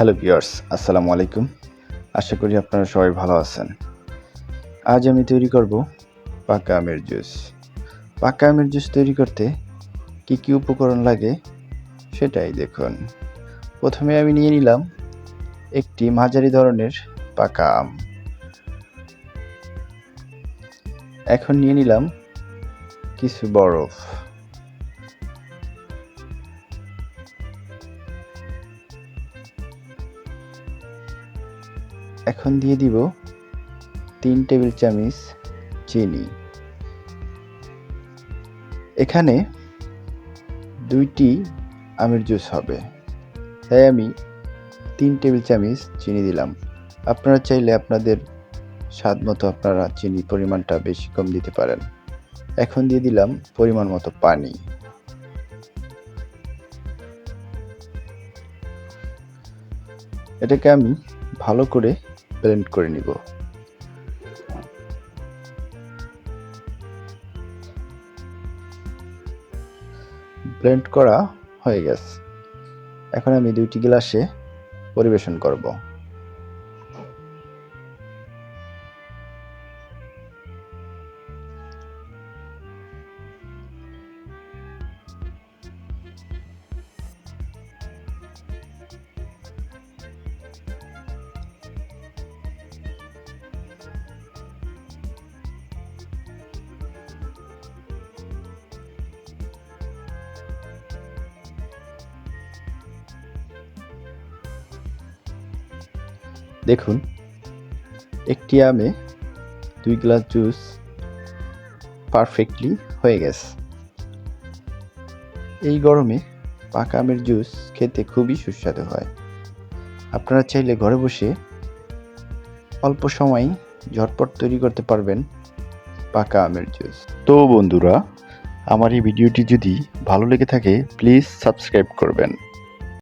Hello viewers, আসসালামু আলাইকুম। আশা করি আপনারা সবাই ভালো আছেন। আজ আমি তৈরি করব পাকা আমের জুস। পাকা আমের জুস তৈরি করতে কি কি উপকরণ লাগে সেটাই দেখুন। প্রথমে আমি নিয়ে নিলাম একটি মাঝারি ধরনের পাকা আম। এখন নিয়ে নিলাম কিছু বরফ। এখন দিয়ে দিব 3 টেবিল চামচ চিনি। এখানে 2টি আমের জুস হবে, তাই আমি 3 টেবিল চামচ চিনি দিলাম। আপনারা চাইলে আপনাদের স্বাদ মতো আপনারা চিনি পরিমাণটা বেশি কম দিতে পারেন। এখন দিয়ে দিলাম পরিমাণ মতো পানি। এটাকে আমি ভালো করে ব্লেন্ড করে নিব। ব্লেন্ড করা হয়ে গেছে। এখন আমি 2টি গ্লাসে পরিবেশন করব। দেখুন, একটি আমে 2 গ্লাস জুস পারফেক্টলি হয়ে গেছে। এই গরমে পাকা আমের জুস খেতে খুবই সুস্বাদু হয়। আপনারা চাইলে ঘরে বসে অল্প সময়ে ঝটপট তৈরি করতে পারবেন পাকা আমের জুস। তো বন্ধুরা, আমার এই ভিডিওটি যদি ভালো লেগে থাকে প্লিজ সাবস্ক্রাইব করবেন।